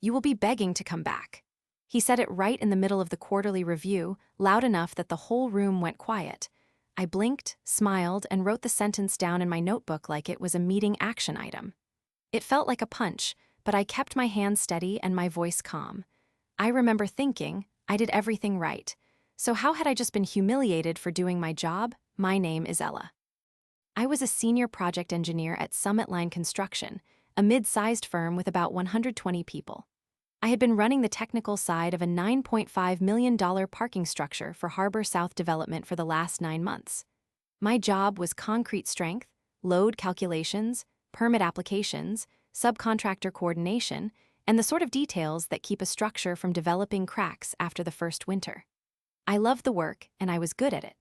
"You will be begging to come back." He said it right in the middle of the quarterly review, loud enough that the whole room went quiet. I blinked, smiled, and wrote the sentence down in my notebook like it was a meeting action item. It felt like a punch, but I kept my hands steady and my voice calm. I remember thinking, I did everything right. So how had I just been humiliated for doing my job? My name is Ella. I was a senior project engineer at Summit Line Construction, a mid-sized firm with about 120 people. I had been running the technical side of a $9.5 million parking structure for Harbor South Development for the last 9 months. My job was concrete strength, load calculations, permit applications, subcontractor coordination, and the sort of details that keep a structure from developing cracks after the first winter. I loved the work, and I was good at it.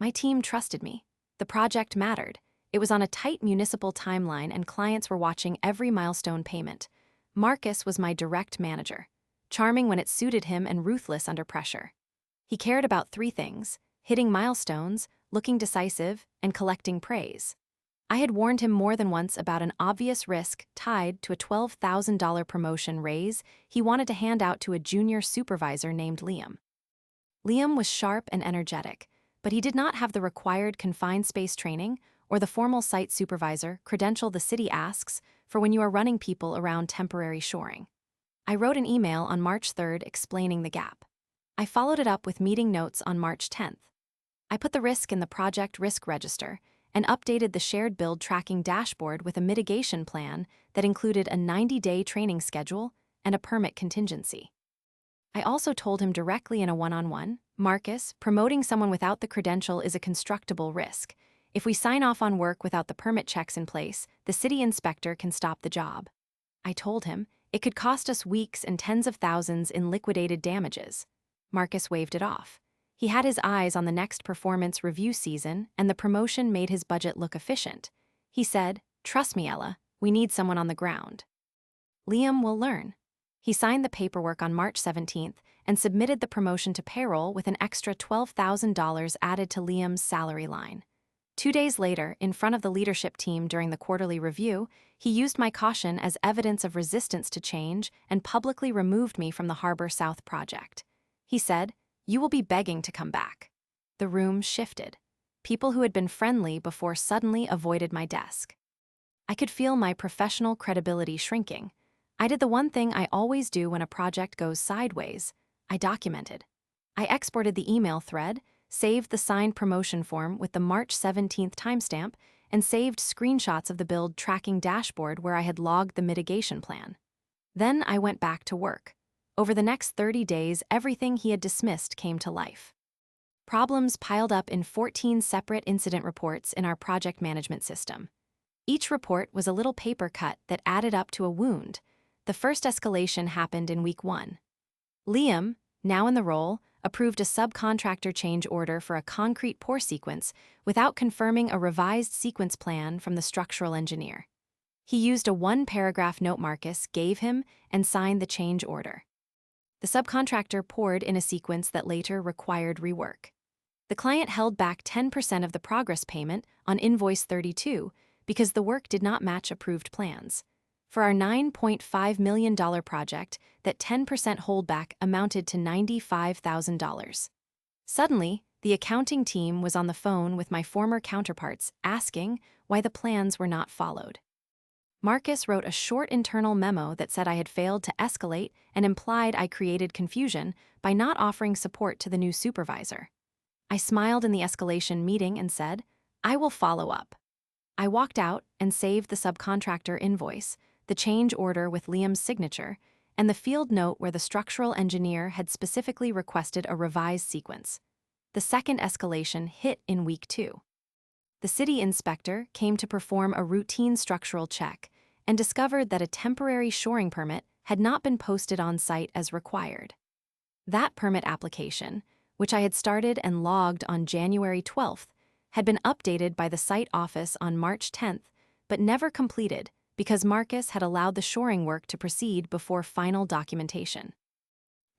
My team trusted me. The project mattered. It was on a tight municipal timeline, and clients were watching every milestone payment. Marcus was my direct manager, charming when it suited him and ruthless under pressure. He cared about 3 things: hitting milestones, looking decisive, and collecting praise. I had warned him more than once about an obvious risk tied to a $12,000 promotion raise he wanted to hand out to a junior supervisor named Liam. Liam was sharp and energetic, but he did not have the required confined space training or the formal site supervisor credential the city asks for when you are running people around temporary shoring. I wrote an email on March 3rd explaining the gap. I followed it up with meeting notes on March 10th. I put the risk in the project risk register and updated the shared build tracking dashboard with a mitigation plan that included a 90-day training schedule and a permit contingency. I also told him directly in a one-on-one, "Marcus, promoting someone without the credential is a constructible risk. If we sign off on work without the permit checks in place, the city inspector can stop the job." I told him it could cost us weeks and tens of thousands in liquidated damages. Marcus waved it off. He had his eyes on the next performance review season, and the promotion made his budget look efficient. He said, "Trust me, Ella, we need someone on the ground." Liam will learn. He signed the paperwork on March 17th and submitted the promotion to payroll with an extra $12,000 added to Liam's salary line. 2 days later, in front of the leadership team during the quarterly review, he used my caution as evidence of resistance to change and publicly removed me from the Harbor South project. He said, "You will be begging to come back." The room shifted. People who had been friendly before suddenly avoided my desk. I could feel my professional credibility shrinking. I did the one thing I always do when a project goes sideways. I documented. I exported the email thread, saved the signed promotion form with the March 17th timestamp, and saved screenshots of the build tracking dashboard where I had logged the mitigation plan. Then I went back to work. Over the next 30 days, everything he had dismissed came to life. Problems piled up in 14 separate incident reports in our project management system. Each report was a little paper cut that added up to a wound. The first escalation happened in week 1. Liam, now in the role, approved a subcontractor change order for a concrete pour sequence without confirming a revised sequence plan from the structural engineer. He used a 1-paragraph note Marcus gave him and signed the change order. The subcontractor poured in a sequence that later required rework. The client held back 10% of the progress payment on invoice 32 because the work did not match approved plans. For our $9.5 million project, that 10% holdback amounted to $95,000. Suddenly, the accounting team was on the phone with my former counterparts asking why the plans were not followed. Marcus wrote a short internal memo that said I had failed to escalate and implied I created confusion by not offering support to the new supervisor. I smiled in the escalation meeting and said, "I will follow up." I walked out and saved the subcontractor invoice, the change order with Liam's signature, and the field note where the structural engineer had specifically requested a revised sequence. The second escalation hit in week 2. The city inspector came to perform a routine structural check and discovered that a temporary shoring permit had not been posted on site as required. That permit application, which I had started and logged on January 12th, had been updated by the site office on March 10th, but never completed because Marcus had allowed the shoring work to proceed before final documentation.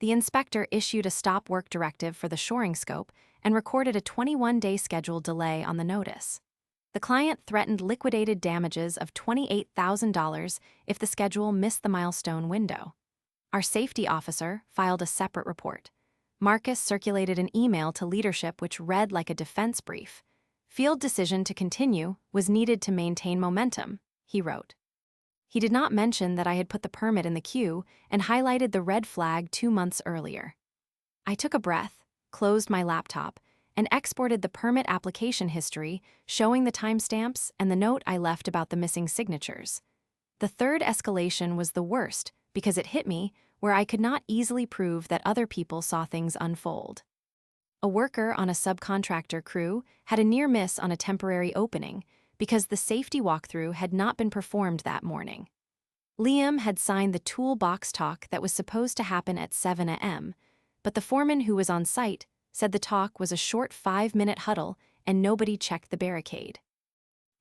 The inspector issued a stop work directive for the shoring scope and recorded a 21-day schedule delay on the notice. The client threatened liquidated damages of $28,000 if the schedule missed the milestone window. Our safety officer filed a separate report. Marcus circulated an email to leadership which read like a defense brief. Field decision to continue was needed to maintain momentum, he wrote. He did not mention that I had put the permit in the queue and highlighted the red flag 2 months earlier. I took a breath, closed my laptop, and exported the permit application history showing the timestamps and the note I left about the missing signatures. The third escalation was the worst because it hit me where I could not easily prove that other people saw things unfold. A worker on a subcontractor crew had a near miss on a temporary opening because the safety walkthrough had not been performed that morning. Liam had signed the toolbox talk that was supposed to happen at 7 a.m., but the foreman who was on site said the talk was a short 5-minute huddle and nobody checked the barricade.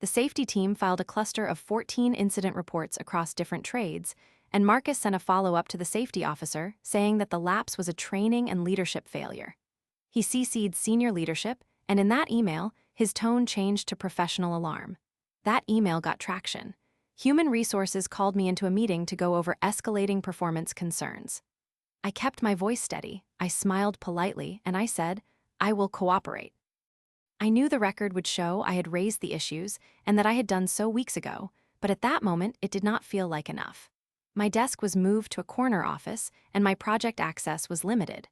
The safety team filed a cluster of 14 incident reports across different trades, and Marcus sent a follow-up to the safety officer saying that the lapse was a training and leadership failure. He CC'd senior leadership, and in that email, his tone changed to professional alarm. That email got traction. Human Resources called me into a meeting to go over escalating performance concerns. I kept my voice steady, I smiled politely, and I said, "I will cooperate." I knew the record would show I had raised the issues and that I had done so weeks ago, but at that moment it did not feel like enough. My desk was moved to a corner office, and my project access was limited.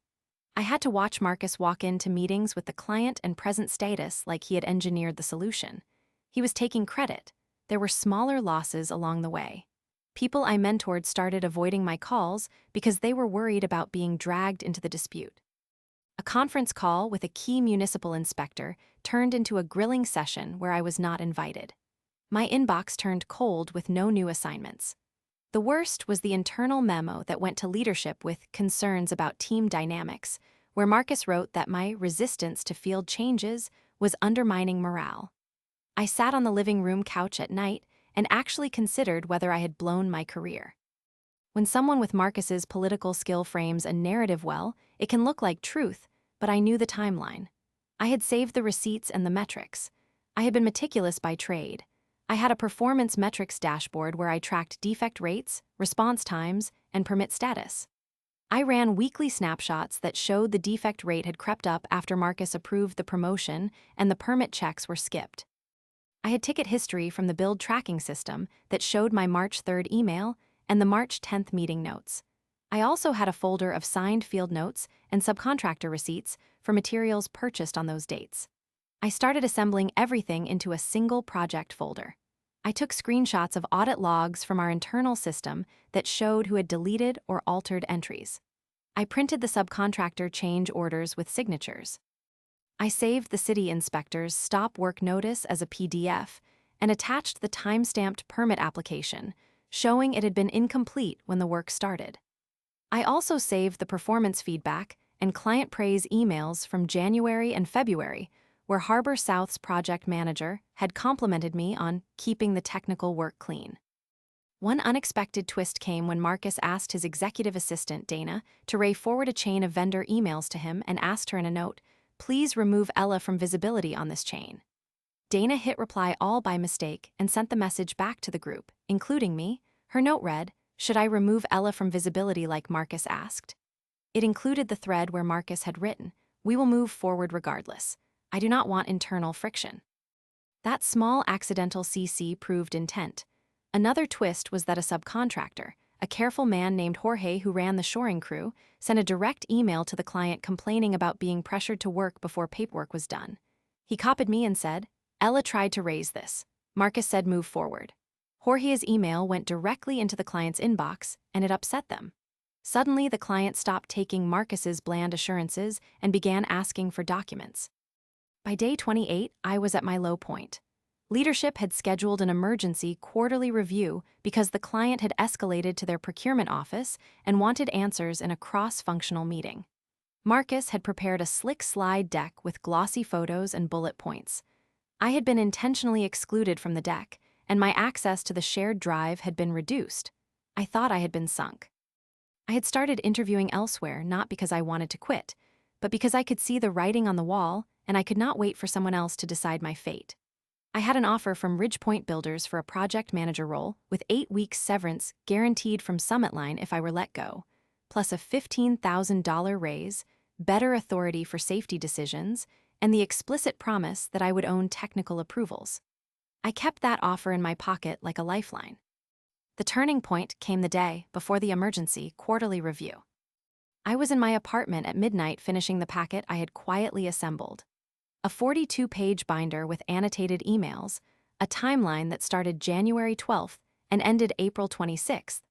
I had to watch Marcus walk into meetings with the client and present status like he had engineered the solution. He was taking credit. There were smaller losses along the way. People I mentored started avoiding my calls because they were worried about being dragged into the dispute. A conference call with a key municipal inspector turned into a grilling session where I was not invited. My inbox turned cold with no new assignments. The worst was the internal memo that went to leadership with concerns about team dynamics, where Marcus wrote that my resistance to field changes was undermining morale. I sat on the living room couch at night and actually considered whether I had blown my career. When someone with Marcus's political skill frames a narrative well, it can look like truth, but I knew the timeline. I had saved the receipts and the metrics. I had been meticulous by trade. I had a performance metrics dashboard where I tracked defect rates, response times, and permit status. I ran weekly snapshots that showed the defect rate had crept up after Marcus approved the promotion and the permit checks were skipped. I had ticket history from the build tracking system that showed my March 3rd email and the March 10th meeting notes. I also had a folder of signed field notes and subcontractor receipts for materials purchased on those dates. I started assembling everything into a single project folder. I took screenshots of audit logs from our internal system that showed who had deleted or altered entries. I printed the subcontractor change orders with signatures. I saved the city inspector's stop work notice as a PDF and attached the time-stamped permit application, showing it had been incomplete when the work started. I also saved the performance feedback and client praise emails from January and February, where Harbor South's project manager had complimented me on keeping the technical work clean. One unexpected twist came when Marcus asked his executive assistant, Dana, to forward a chain of vendor emails to him and asked her in a note, "Please remove Ella from visibility on this chain." Dana hit reply all by mistake and sent the message back to the group, including me. Her note read, "Should I remove Ella from visibility like Marcus asked?" It included the thread where Marcus had written, "We will move forward regardless. I do not want internal friction." That small accidental CC proved intent. Another twist was that a subcontractor, a careful man named Jorge who ran the shoring crew, sent a direct email to the client complaining about being pressured to work before paperwork was done. He copied me and said, "Ella tried to raise this. Marcus said move forward." Jorge's email went directly into the client's inbox, and it upset them. Suddenly, the client stopped taking Marcus's bland assurances and began asking for documents. By day 28, I was at my low point. Leadership had scheduled an emergency quarterly review because the client had escalated to their procurement office and wanted answers in a cross-functional meeting. Marcus had prepared a slick slide deck with glossy photos and bullet points. I had been intentionally excluded from the deck, and my access to the shared drive had been reduced. I thought I had been sunk. I had started interviewing elsewhere not because I wanted to quit, but because I could see the writing on the wall and I could not wait for someone else to decide my fate. I had an offer from Ridgepoint Builders for a project manager role with 8 weeks severance guaranteed from Summit Line if I were let go. plus a $15,000 raise, better authority for safety decisions, and the explicit promise that I would own technical approvals. I kept that offer in my pocket like a lifeline. The turning point came the day before the emergency quarterly review. I was in my apartment at midnight finishing the packet I had quietly assembled. A 42-page binder with annotated emails, a timeline that started January 12th and ended April 26th,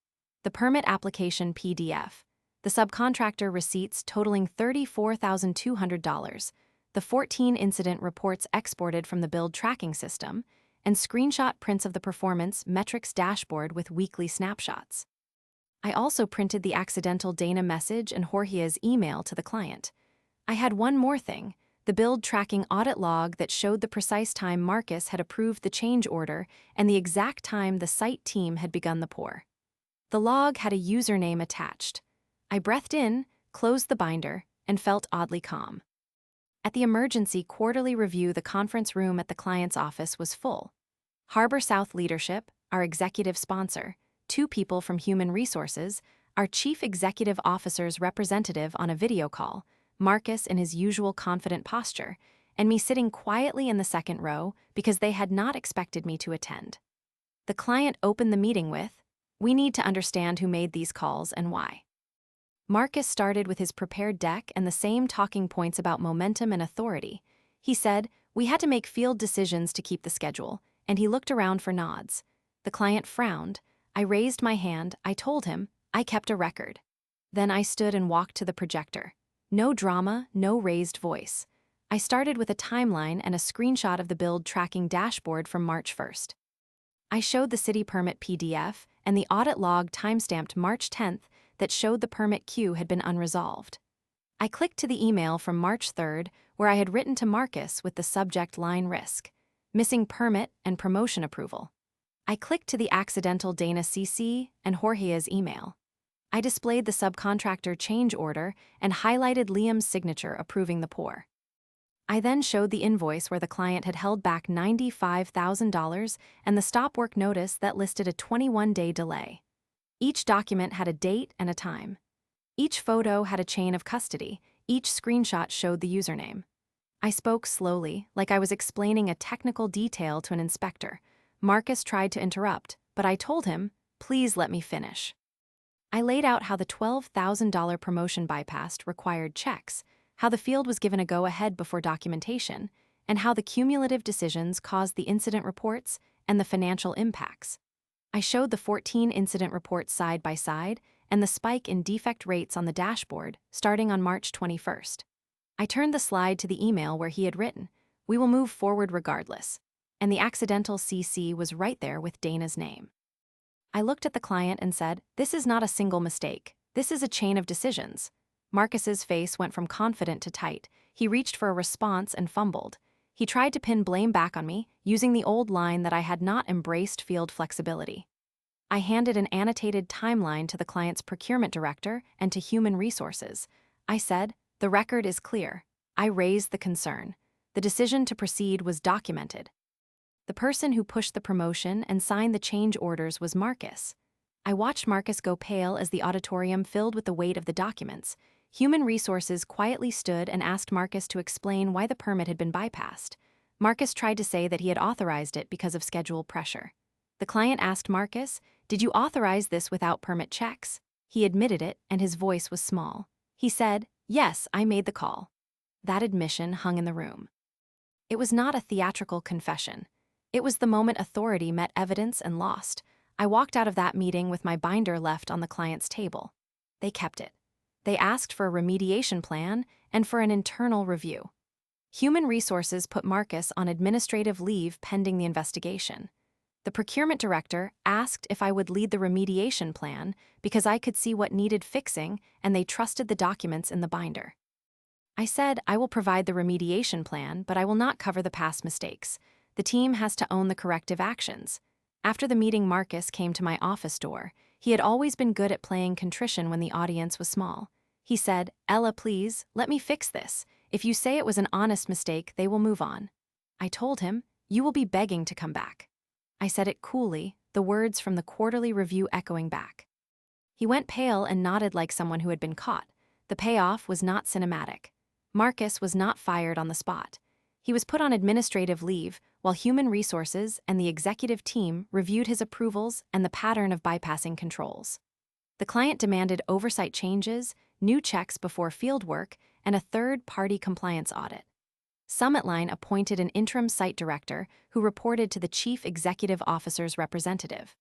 the permit application PDF, the subcontractor receipts totaling $34,200, the 14 incident reports exported from the build tracking system, and screenshot prints of the performance metrics dashboard with weekly snapshots. I also printed the accidental Dana message and Jorge's email to the client. I had one more thing, the build tracking audit log that showed the precise time Marcus had approved the change order and the exact time the site team had begun the pour. The log had a username attached. I breathed in, closed the binder, and felt oddly calm. At the emergency quarterly review, the conference room at the client's office was full. Harbor South leadership, our executive sponsor, 2 people from Human Resources, our chief executive officer's representative on a video call, Marcus in his usual confident posture, and me sitting quietly in the second row because they had not expected me to attend. The client opened the meeting with, "We need to understand who made these calls and why." Marcus started with his prepared deck and the same talking points about momentum and authority. He said, "We had to make field decisions to keep the schedule," and he looked around for nods. The client frowned. I raised my hand. I told him, "I kept a record." Then I stood and walked to the projector. No drama, no raised voice. I started with a timeline and a screenshot of the build tracking dashboard from March 1st. I showed the city permit PDF and the audit log timestamped March 10th that showed the permit queue had been unresolved. I clicked to the email from March 3rd where I had written to Marcus with the subject line risk, missing permit and promotion approval. I clicked to the accidental Dana CC and Jorge's email. I displayed the subcontractor change order and highlighted Liam's signature approving the pour. I then showed the invoice where the client had held back $95,000 and the stop work notice that listed a 21-day delay. Each document had a date and a time. Each photo had a chain of custody. Each screenshot showed the username. I spoke slowly, like I was explaining a technical detail to an inspector. Marcus tried to interrupt, but I told him, "Please let me finish." I laid out how the $12,000 promotion bypassed required checks, how the field was given a go-ahead before documentation, and how the cumulative decisions caused the incident reports and the financial impacts. I showed the 14 incident reports side by side and the spike in defect rates on the dashboard starting on March 21st. I turned the slide to the email where he had written, "We will move forward regardless," and the accidental CC was right there with Dana's name. I looked at the client and said, "This is not a single mistake. This is a chain of decisions." Marcus's face went from confident to tight. He reached for a response and fumbled. He tried to pin blame back on me, using the old line that I had not embraced field flexibility. I handed an annotated timeline to the client's procurement director and to Human Resources. I said, "The record is clear." I raised the concern. The decision to proceed was documented. The person who pushed the promotion and signed the change orders was Marcus. I watched Marcus go pale as the auditorium filled with the weight of the documents. Human Resources quietly stood and asked Marcus to explain why the permit had been bypassed. Marcus tried to say that he had authorized it because of schedule pressure. The client asked Marcus, "Did you authorize this without permit checks?" He admitted it, and his voice was small. He said, "Yes, I made the call." That admission hung in the room. It was not a theatrical confession. It was the moment authority met evidence and lost. I walked out of that meeting with my binder left on the client's table. They kept it. They asked for a remediation plan and for an internal review. Human Resources put Marcus on administrative leave pending the investigation. The procurement director asked if I would lead the remediation plan because I could see what needed fixing and they trusted the documents in the binder. I said, "I will provide the remediation plan, but I will not cover the past mistakes. The team has to own the corrective actions." After the meeting, Marcus came to my office door. He had always been good at playing contrition when the audience was small. He said, "Ella, please, let me fix this. If you say it was an honest mistake, they will move on." I told him, "You will be begging to come back." I said it coolly, the words from the quarterly review echoing back. He went pale and nodded like someone who had been caught. The payoff was not cinematic. Marcus was not fired on the spot. He was put on administrative leave while human resources and the executive team reviewed his approvals and the pattern of bypassing controls. The client demanded oversight changes, new checks before field work, and a third-party compliance audit. Summitline appointed an interim site director who reported to the chief executive officer's representative.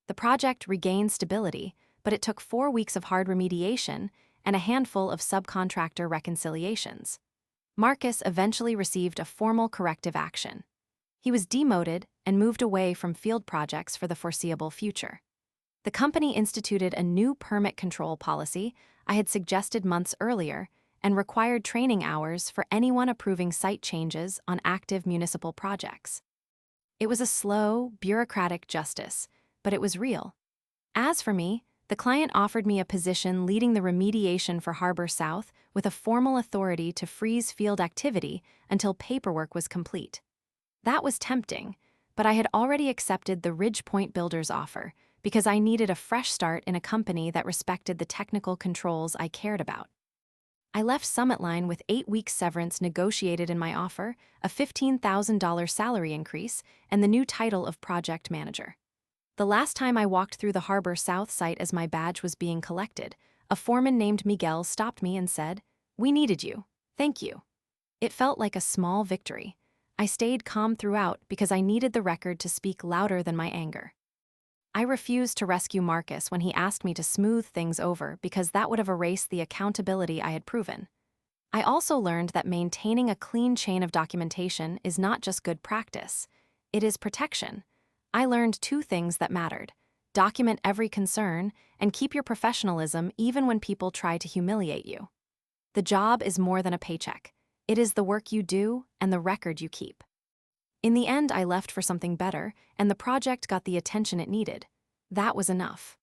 The project regained stability, but it took 4 weeks of hard remediation and a handful of subcontractor reconciliations. Marcus eventually received a formal corrective action. He was demoted and moved away from field projects for the foreseeable future. The company instituted a new permit control policy I had suggested months earlier and required training hours for anyone approving site changes on active municipal projects. It was a slow, bureaucratic justice, but it was real. As for me, the client offered me a position leading the remediation for Harbor South with a formal authority to freeze field activity until paperwork was complete. That was tempting, but I had already accepted the Ridgepoint Builders offer because I needed a fresh start in a company that respected the technical controls I cared about. I left Summitline with 8 weeks severance negotiated in my offer, a $15,000 salary increase, and the new title of project manager. The last time I walked through the Harbor South site as my badge was being collected, a foreman named Miguel stopped me and said, "We needed you. Thank you." It felt like a small victory. I stayed calm throughout because I needed the record to speak louder than my anger. I refused to rescue Marcus when he asked me to smooth things over because that would have erased the accountability I had proven. I also learned that maintaining a clean chain of documentation is not just good practice, it is protection. I learned 2 things that mattered: document every concern and keep your professionalism even when people try to humiliate you. The job is more than a paycheck. It is the work you do and the record you keep. In the end, I left for something better, and the project got the attention it needed. That was enough.